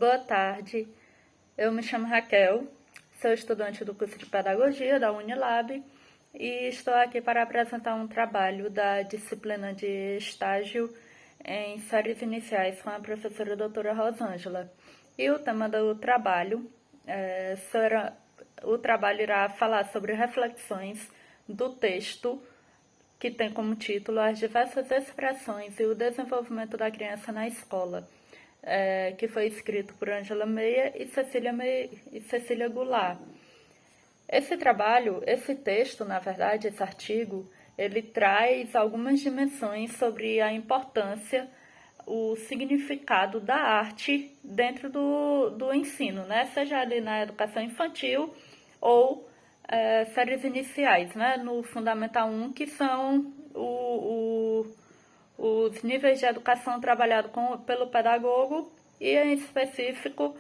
Boa tarde, eu me chamo Raquel, sou estudante do curso de Pedagogia da Unilab e estou aqui para apresentar um trabalho da disciplina de estágio em séries iniciais com a professora doutora Rosângela. E o tema do trabalho, irá falar sobre reflexões do texto que tem como título As diversas expressões e o desenvolvimento da criança na escola, que foi escrito por Ângela Meia e Cecília Goulart. Esse trabalho, esse texto, na verdade, esse artigo, ele traz algumas dimensões sobre a importância, o significado da arte dentro do ensino, né? Seja ali na educação infantil ou séries iniciais, né? No Fundamental 1, que são os níveis de educação trabalhados pelo pedagogo e, em específico,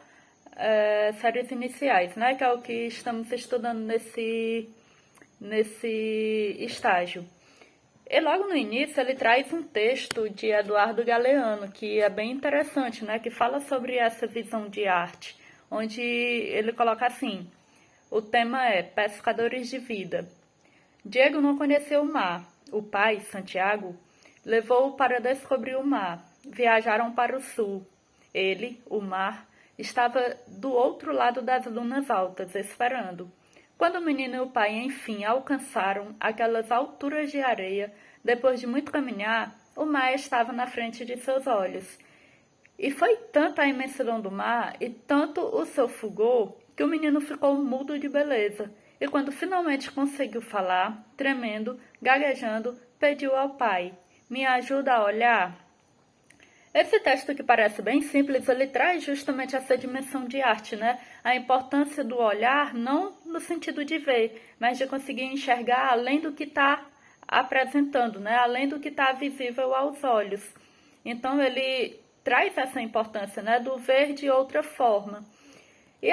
séries iniciais, né? Que é o que estamos estudando nesse estágio. E logo no início ele traz um texto de Eduardo Galeano, que é bem interessante, né? Que fala sobre essa visão de arte, onde ele coloca assim: o tema é Pescadores de Vida. Diego não conheceu o mar. O pai, Santiago, levou-o para descobrir o mar. Viajaram para o sul. Ele, o mar, estava do outro lado das dunas altas, esperando. Quando o menino e o pai, enfim, alcançaram aquelas alturas de areia, depois de muito caminhar, o mar estava na frente de seus olhos. E foi tanta a imensidão do mar e tanto o seu fulgor que o menino ficou mudo de beleza. E quando finalmente conseguiu falar, tremendo, gaguejando, pediu ao pai: me ajuda a olhar? Esse texto, que parece bem simples, ele traz justamente essa dimensão de arte, né? A importância do olhar, não no sentido de ver, mas de conseguir enxergar além do que está apresentando, né? Além do que está visível aos olhos. Então, ele traz essa importância, né? Do ver de outra forma. E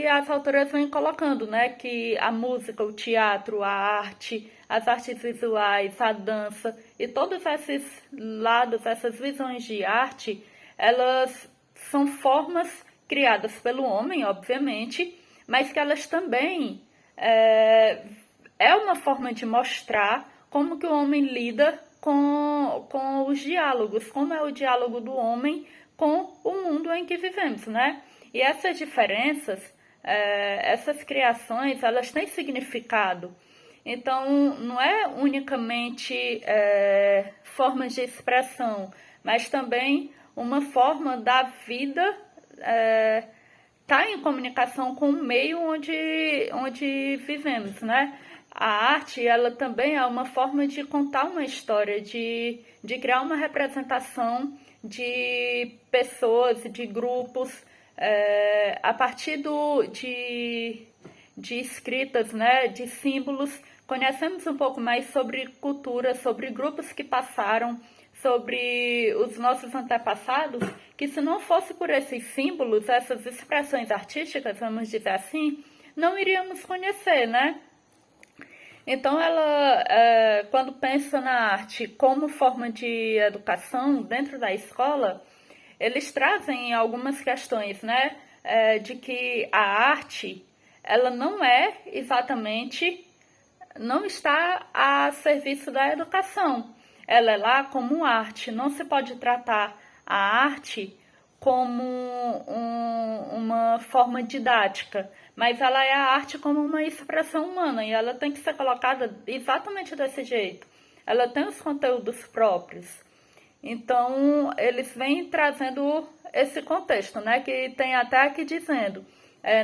as autoras vêm colocando, né, que a música, o teatro, a arte, as artes visuais, a dança e todos esses lados, essas visões de arte, elas são formas criadas pelo homem, obviamente, mas que elas também é uma forma de mostrar como que o homem lida com os diálogos, como é o diálogo do homem com o mundo em que vivemos, né? E essas diferenças, essas criações, elas têm significado. Então, não é unicamente formas de expressão, mas também uma forma da vida estar em comunicação com o meio onde vivemos, né? A arte, ela também é uma forma de contar uma história, de criar uma representação de pessoas, de grupos, a partir de escritas, né, de símbolos. Conhecemos um pouco mais sobre cultura, sobre grupos que passaram, sobre os nossos antepassados, que se não fosse por esses símbolos, essas expressões artísticas, vamos dizer assim, não iríamos conhecer, né? Então, ela, quando pensa na arte como forma de educação dentro da escola, eles trazem algumas questões, né? De que a arte, ela não é exatamente, não está a serviço da educação. Ela é lá como arte. Não se pode tratar a arte como uma forma didática, mas ela é a arte como uma expressão humana e ela tem que ser colocada exatamente desse jeito. Ela tem os conteúdos próprios. Então, eles vêm trazendo esse contexto, né, que tem até aqui dizendo,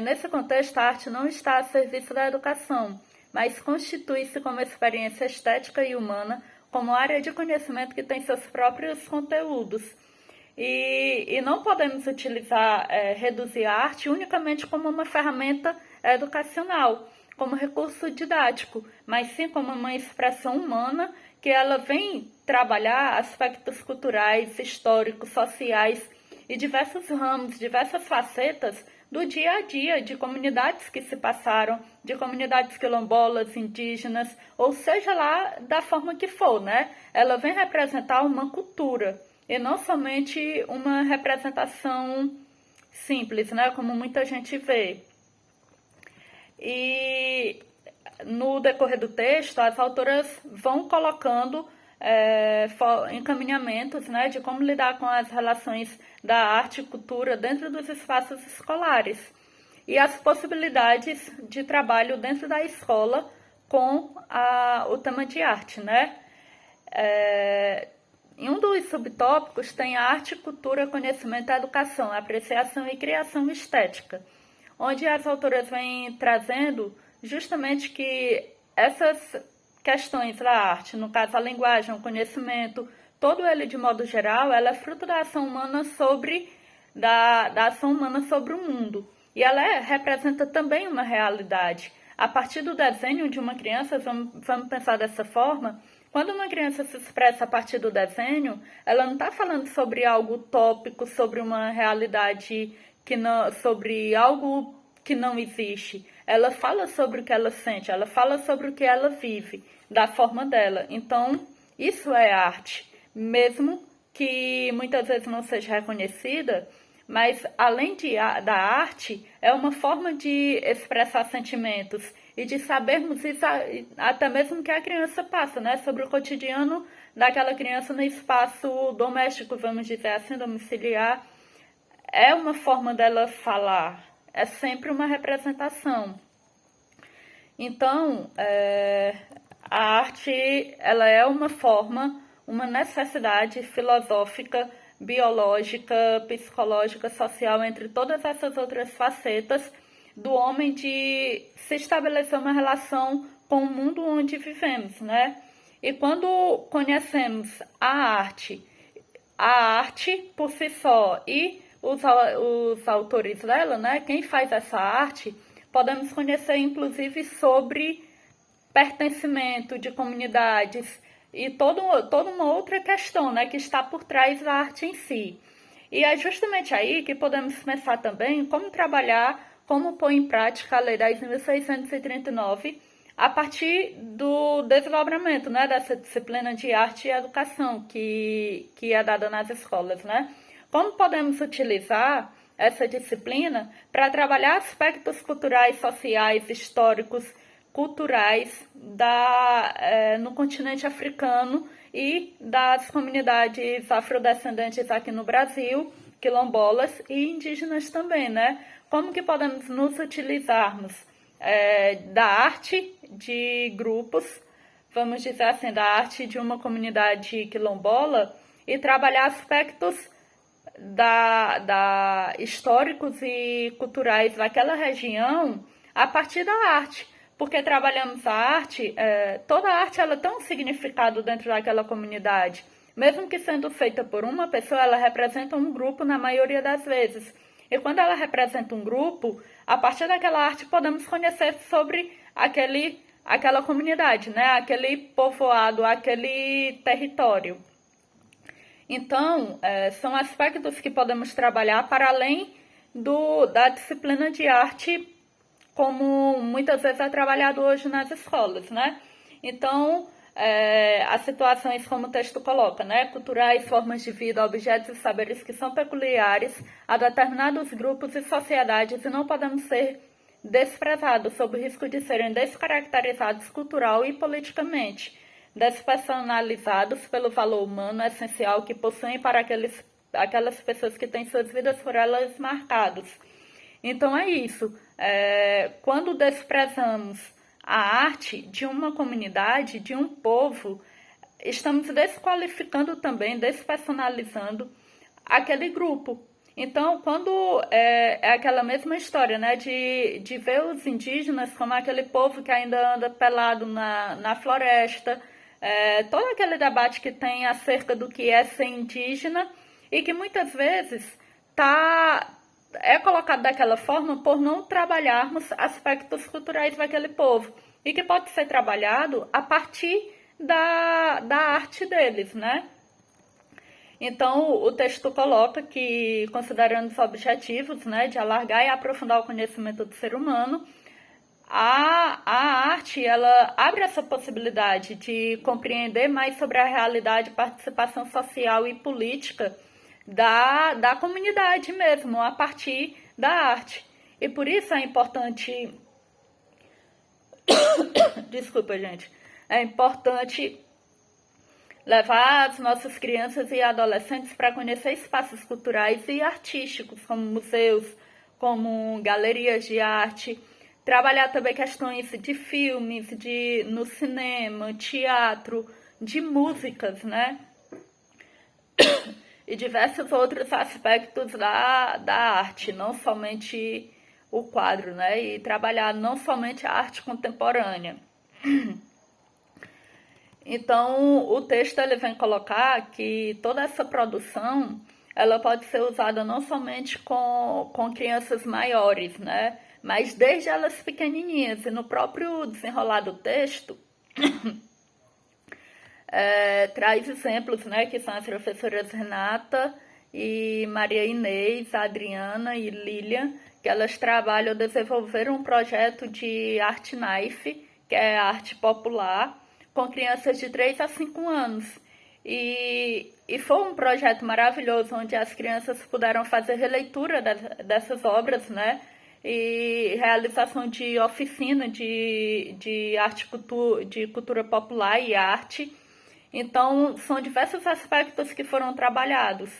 nesse contexto, a arte não está a serviço da educação, mas constitui-se como experiência estética e humana, como área de conhecimento que tem seus próprios conteúdos. E não podemos utilizar, reduzir a arte unicamente como uma ferramenta educacional, como recurso didático, mas sim como uma expressão humana que ela vem trabalhar aspectos culturais, históricos, sociais e diversos ramos, diversas facetas do dia a dia de comunidades que se passaram, de comunidades quilombolas, indígenas, ou seja lá da forma que for, né? Ela vem representar uma cultura e não somente uma representação simples, né? Como muita gente vê. E no decorrer do texto, as autoras vão colocando encaminhamentos, né, de como lidar com as relações da arte e cultura dentro dos espaços escolares e as possibilidades de trabalho dentro da escola com o tema de arte, né? Em um dos subtópicos tem a arte, cultura, conhecimento e educação, apreciação e criação estética, onde as autoras vêm trazendo justamente que essas questões da arte, no caso a linguagem, o conhecimento, todo ele de modo geral, ela é fruto da ação humana da ação humana sobre o mundo. E ela representa também uma realidade. A partir do desenho de uma criança, vamos pensar dessa forma, quando uma criança se expressa a partir do desenho, ela não está falando sobre algo utópico, sobre uma realidade sobre algo que não existe. Ela fala sobre o que ela sente, ela fala sobre o que ela vive, da forma dela. Então, isso é arte, mesmo que muitas vezes não seja reconhecida, mas além da arte, é uma forma de expressar sentimentos e de sabermos isso até mesmo que a criança passa, né? Sobre o cotidiano daquela criança no espaço doméstico, vamos dizer assim, domiciliar. É uma forma dela falar, é sempre uma representação. Então, a arte ela é uma forma, uma necessidade filosófica, biológica, psicológica, social, entre todas essas outras facetas do homem de se estabelecer uma relação com o mundo onde vivemos, né? E quando conhecemos a arte por si só e os autores dela, né? Quem faz essa arte, podemos conhecer inclusive sobre pertencimento de comunidades e toda uma outra questão, né, que está por trás da arte em si. E é justamente aí que podemos pensar também como trabalhar, como pôr em prática a Lei 10.639 a partir do desdobramento, né, dessa disciplina de arte e educação que é dada nas escolas, né? Como podemos utilizar essa disciplina para trabalhar aspectos culturais, sociais, históricos, culturais no continente africano e das comunidades afrodescendentes aqui no Brasil, quilombolas e indígenas também, né? Como que podemos nos utilizarmos da arte de grupos, vamos dizer assim, da arte de uma quilombola e trabalhar aspectos históricos e culturais daquela região a partir da arte, porque trabalhamos a arte, toda a arte ela tem um significado dentro daquela comunidade, mesmo que sendo feita por uma pessoa, ela representa um grupo na maioria das vezes, e quando ela representa um grupo, a partir daquela arte podemos conhecer sobre aquela comunidade, né? Aquele povoado, aquele território. Então, são aspectos que podemos trabalhar para além da disciplina de arte, como muitas vezes é trabalhado hoje nas escolas, né? Então, as situações como o texto coloca, né? Culturais, formas de vida, objetos e saberes que são peculiares a determinados grupos e sociedades e não podemos ser desprezados sob o risco de serem descaracterizados cultural e politicamente, despersonalizados pelo valor humano essencial que possuem para aquelas pessoas que têm suas vidas por elas marcadas. Então é isso, quando desprezamos a arte de uma comunidade, de um povo, estamos desqualificando também, despersonalizando aquele grupo. Então, quando é aquela mesma história, né, de ver os indígenas como aquele povo que ainda anda pelado na floresta, todo aquele debate que tem acerca do que é ser indígena e que muitas vezes é colocado daquela forma por não trabalharmos aspectos culturais daquele povo e que pode ser trabalhado a partir da arte deles, né? Então, o texto coloca que, considerando os objetivos, né, de alargar e aprofundar o conhecimento do ser humano, a arte ela abre essa possibilidade de compreender mais sobre a realidade, participação social e política da comunidade mesmo, a partir da arte. E por isso é importante, desculpa, gente, é importante levar as nossas crianças e adolescentes para conhecer espaços culturais e artísticos, como museus, como galerias de arte, trabalhar também questões de filmes, no cinema, teatro, de músicas, né? E diversos outros aspectos da arte, não somente o quadro, né? E trabalhar não somente a arte contemporânea. Então, o texto ele vem colocar que toda essa produção ela pode ser usada não somente com crianças maiores, né? Mas desde elas pequenininhas. E no próprio desenrolar do texto, traz exemplos, né? Que são as professoras Renata e Maria Inês, Adriana e Lilian, que elas trabalham, desenvolveram um projeto de Art Knife, que é arte popular, com crianças de 3 a 5 anos. E foi um projeto maravilhoso, onde as crianças puderam fazer releitura dessas obras, né? E realização de oficina de arte, de cultura popular e arte. Então, são diversos aspectos que foram trabalhados.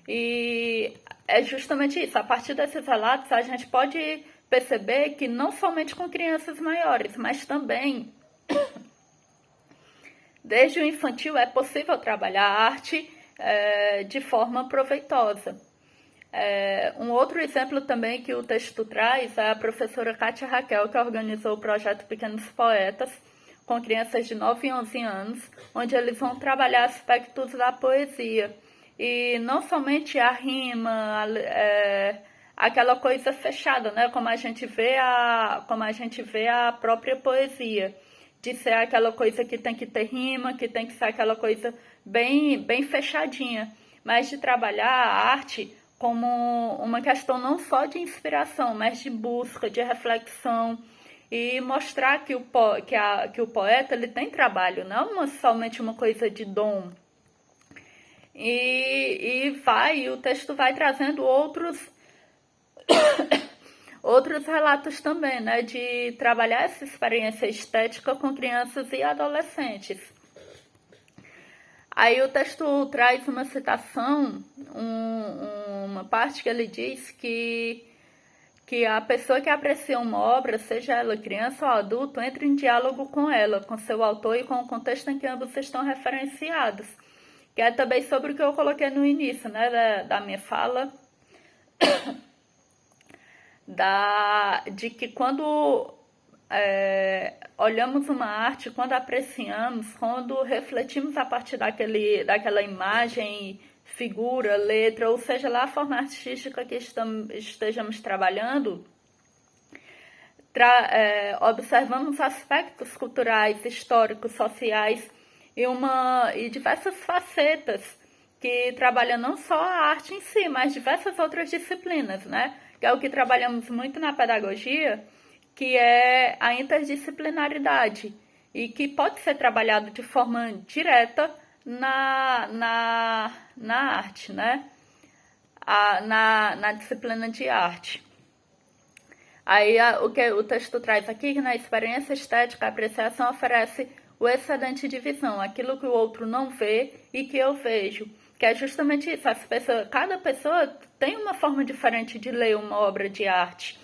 E é justamente isso, a partir desses relatos a gente pode perceber que não somente com crianças maiores, mas também desde o infantil é possível trabalhar a arte de forma proveitosa. Um outro exemplo também que o texto traz é a professora Kátia Raquel, que organizou o projeto Pequenos Poetas, com crianças de 9 e 11 anos, onde eles vão trabalhar aspectos da poesia. E não somente a rima, aquela coisa fechada, né? Como a gente vê a própria poesia, de ser aquela coisa que tem que ter rima, que tem que ser aquela coisa bem fechadinha, mas de trabalhar a arte como uma questão não só de inspiração, mas de busca, de reflexão, e mostrar que o poeta ele tem trabalho, não somente uma coisa de dom. E o texto vai trazendo outros relatos também, né, de trabalhar essa experiência estética com crianças e adolescentes. Aí o texto traz uma citação, uma parte que ele diz que a pessoa que aprecia uma obra, seja ela criança ou adulto, entre em diálogo com ela, com seu autor e com o contexto em que ambos estão referenciados. Que é também sobre o que eu coloquei no início, né, da minha fala, de que quando olhamos uma arte, quando apreciamos, quando refletimos a partir daquela imagem, figura, letra, ou seja lá a forma artística que estejamos trabalhando, observamos aspectos culturais, históricos, sociais e diversas facetas que trabalham não só a arte em si, mas diversas outras disciplinas, né? Que é o que trabalhamos muito na pedagogia, que é a interdisciplinaridade e que pode ser trabalhado de forma direta na arte, né? Na disciplina de arte. Aí o que o texto traz aqui, que na experiência estética a apreciação oferece o excedente de visão, aquilo que o outro não vê e que eu vejo. Que é justamente isso, cada pessoa tem uma forma diferente de ler uma obra de arte.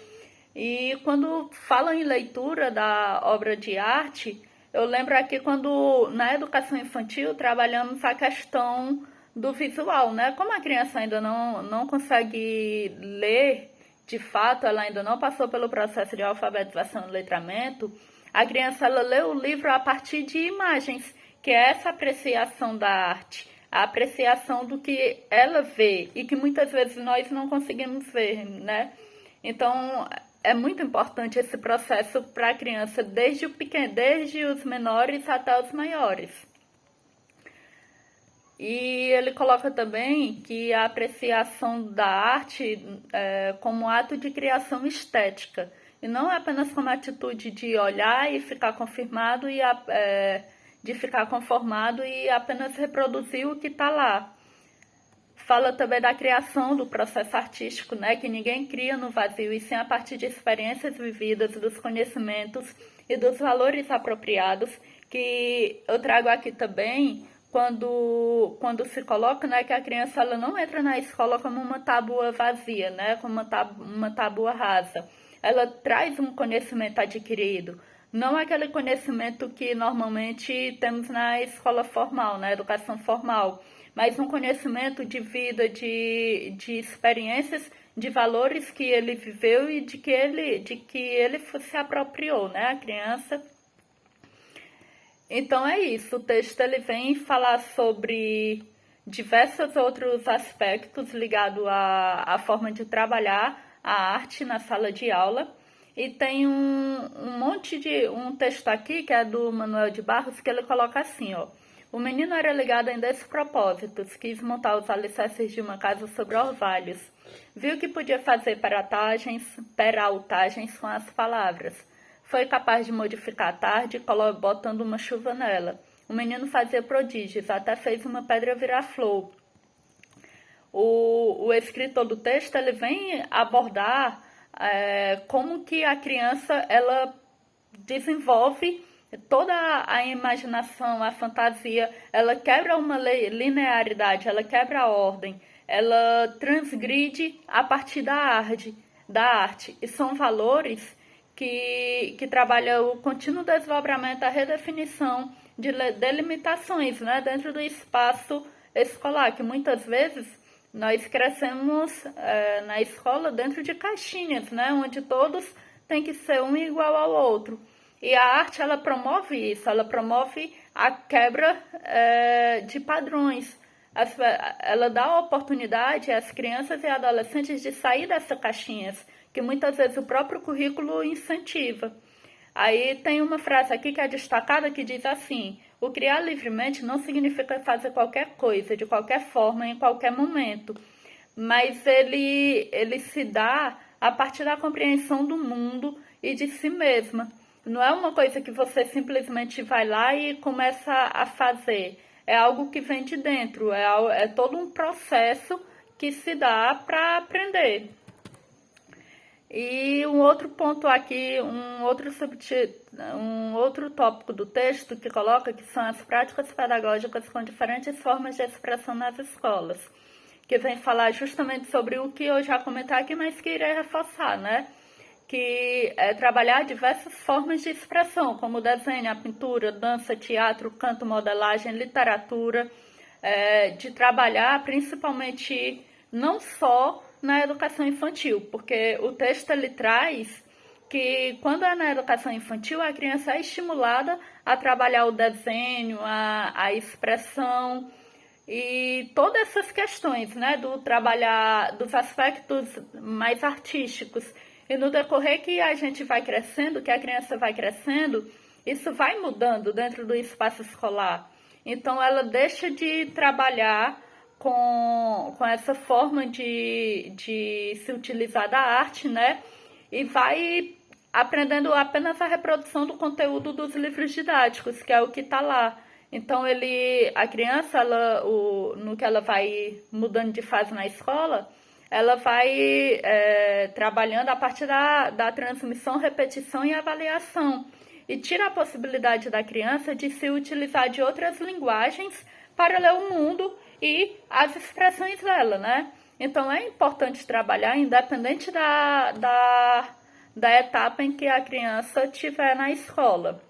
E quando falam em leitura da obra de arte, eu lembro aqui quando na educação infantil trabalhamos a questão do visual, né? Como a criança ainda não consegue ler, de fato, ela ainda não passou pelo processo de alfabetização e letramento, a criança ela lê o livro a partir de imagens, que é essa apreciação da arte, a apreciação do que ela vê e que muitas vezes nós não conseguimos ver, né? Então, é muito importante esse processo para a criança, desde os menores até os maiores. E ele coloca também que a apreciação da arte como ato de criação estética, e não é apenas como atitude de olhar e ficar confirmado de ficar conformado e apenas reproduzir o que está lá. Fala também da criação do processo artístico, né, que ninguém cria no vazio, e sim a partir de experiências vividas, dos conhecimentos e dos valores apropriados, que eu trago aqui também quando se coloca, né, que a criança ela não entra na escola como uma tábua vazia, né, como uma tábua rasa. Ela traz um conhecimento adquirido, não aquele conhecimento que normalmente temos na escola formal, na educação formal, mas um conhecimento de vida, de experiências, de valores que ele viveu e de que ele se apropriou, né, a criança. Então é isso, o texto ele vem falar sobre diversos outros aspectos ligados à forma de trabalhar a arte na sala de aula. E tem um texto aqui, que é do Manuel de Barros, que ele coloca assim, ó. O menino era ligado em despropósitos, quis montar os alicerces de uma casa sobre orvalhos. Viu que podia fazer peraltagens com as palavras. Foi capaz de modificar a tarde, botando uma chuva nela. O menino fazia prodígios, até fez uma pedra virar flor. O escritor do texto ele vem abordar como que a criança ela desenvolve toda a imaginação, a fantasia, ela quebra uma linearidade, ela quebra a ordem, ela transgride a partir da arte. E são valores que trabalham o contínuo desdobramento, a redefinição de delimitações, né, dentro do espaço escolar, que muitas vezes nós crescemos na escola dentro de caixinhas, né, onde todos têm que ser um igual ao outro. E a arte, ela promove isso, ela promove a quebra de padrões. Ela dá a oportunidade às crianças e adolescentes de sair dessas caixinhas, que muitas vezes o próprio currículo incentiva. Aí tem uma frase aqui que é destacada que diz assim: o criar livremente não significa fazer qualquer coisa, de qualquer forma, em qualquer momento, mas ele se dá a partir da compreensão do mundo e de si mesma. Não é uma coisa que você simplesmente vai lá e começa a fazer. É algo que vem de dentro, é todo um processo que se dá para aprender. E um outro ponto aqui, um outro tópico do texto que coloca que são as práticas pedagógicas com diferentes formas de expressão nas escolas, que vem falar justamente sobre o que eu já comentei aqui, mas que irei reforçar, né? Que é trabalhar diversas formas de expressão, como desenho, a pintura, dança, teatro, canto, modelagem, literatura, de trabalhar principalmente não só na educação infantil, porque o texto ele traz que quando é na educação infantil, a criança é estimulada a trabalhar o desenho, a expressão e todas essas questões, né, do trabalhar dos aspectos mais artísticos. E no decorrer que a gente vai crescendo, que a criança vai crescendo, isso vai mudando dentro do espaço escolar. Então, ela deixa de trabalhar com essa forma de se utilizar da arte, né? E vai aprendendo apenas a reprodução do conteúdo dos livros didáticos, que é o que está lá. Então, a criança, no que ela vai mudando de fase na escola, ela vai trabalhando a partir da transmissão, repetição e avaliação. E tira a possibilidade da criança de se utilizar de outras linguagens para ler o mundo e as expressões dela, né? Então, é importante trabalhar independente da etapa em que a criança estiver na escola.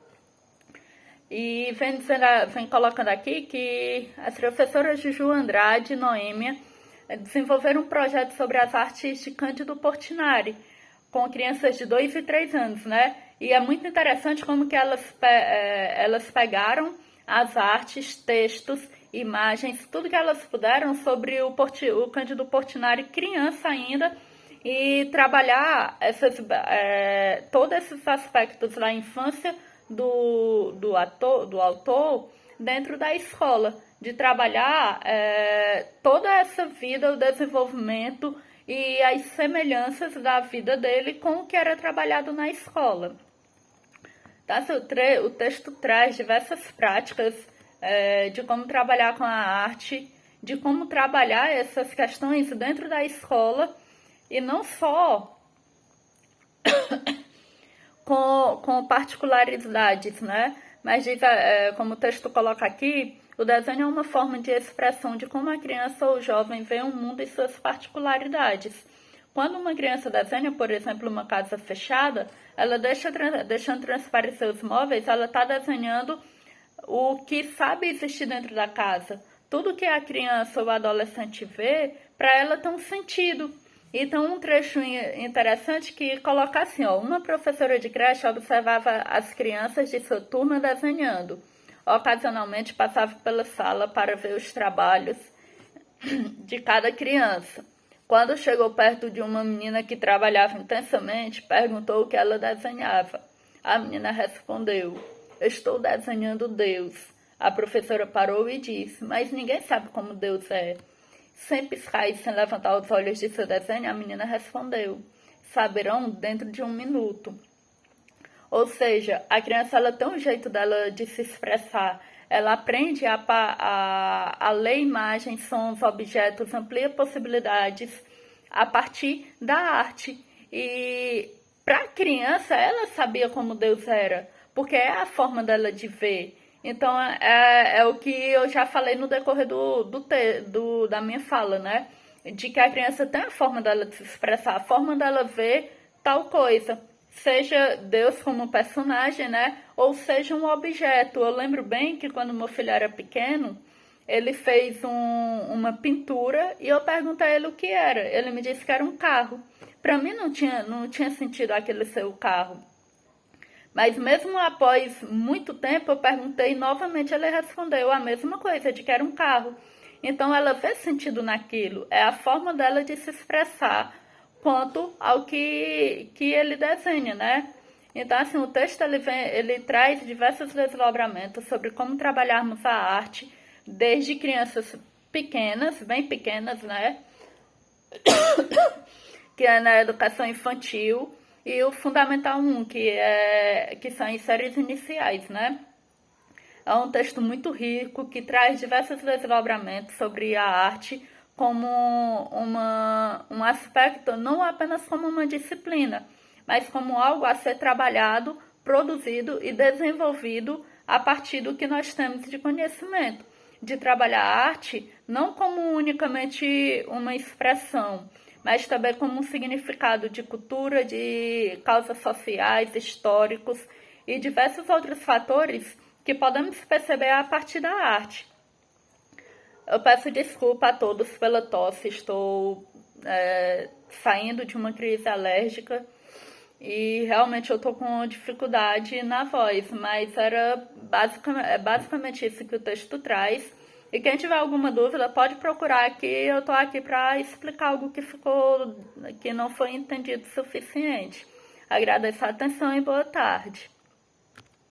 E vem colocando aqui que as professoras Juju Andrade e Noêmia desenvolveram um projeto sobre as artes de Cândido Portinari, com crianças de 2 e 3 anos, né? E é muito interessante como que elas pegaram as artes, textos, imagens, tudo que elas puderam sobre o Cândido Portinari criança ainda, e trabalhar todos esses aspectos da infância do autor dentro da escola, de trabalhar toda essa vida, o desenvolvimento e as semelhanças da vida dele com o que era trabalhado na escola. Tá? O texto traz diversas práticas de como trabalhar com a arte de como trabalhar essas questões dentro da escola e não só com particularidades, né? Mas diz, como o texto coloca aqui, o desenho é uma forma de expressão de como a criança ou o jovem vê o mundo e suas particularidades. Quando uma criança desenha, por exemplo, uma casa fechada, ela deixando transparecer os móveis, ela está desenhando o que sabe existir dentro da casa. Tudo que a criança ou o adolescente vê, para ela tem um sentido. Então, um trecho interessante que coloca assim, ó, uma professora de creche observava as crianças de sua turma desenhando. Ocasionalmente passava pela sala para ver os trabalhos de cada criança. Quando chegou perto de uma menina que trabalhava intensamente, perguntou o que ela desenhava. A menina respondeu: "Estou desenhando Deus." A professora parou e disse: "Mas ninguém sabe como Deus é." Sem piscar e sem levantar os olhos de seu desenho, a menina respondeu: "Saberão dentro de 1 minuto." Ou seja, a criança ela tem um jeito dela de se expressar. Ela aprende a ler imagens, sons, objetos, amplia possibilidades a partir da arte. E para a criança, ela sabia como Deus era, porque é a forma dela de ver. Então, é o que eu já falei no decorrer da minha fala, né? De que a criança tem a forma dela de se expressar, a forma dela ver tal coisa. Seja Deus como personagem, né? Ou seja um objeto. Eu lembro bem que quando meu filho era pequeno, ele fez uma pintura e eu perguntei a ele o que era. Ele me disse que era um carro. Para mim não tinha sentido aquele ser o carro. Mas mesmo após muito tempo, eu perguntei e novamente ele respondeu a mesma coisa, de que era um carro. Então ela vê sentido naquilo. É a forma dela de se expressar quanto ao que ele desenha, né? Então, assim, o texto ele traz diversos desdobramentos sobre como trabalharmos a arte desde crianças pequenas, bem pequenas, né? Que é na educação infantil, e o Fundamental 1, que são as séries iniciais, né? É um texto muito rico, que traz diversos desdobramentos sobre a arte como um aspecto, não apenas como uma disciplina, mas como algo a ser trabalhado, produzido e desenvolvido a partir do que nós temos de conhecimento. De trabalhar a arte não como unicamente uma expressão, mas também como um significado de cultura, de causas sociais, históricos e diversos outros fatores que podemos perceber a partir da arte. Eu peço desculpa a todos pela tosse, estou saindo de uma crise alérgica e realmente eu estou com dificuldade na voz, mas era basicamente isso que o texto traz. E quem tiver alguma dúvida pode procurar aqui, eu estou aqui para explicar algo que não foi entendido o suficiente. Agradeço a atenção e boa tarde.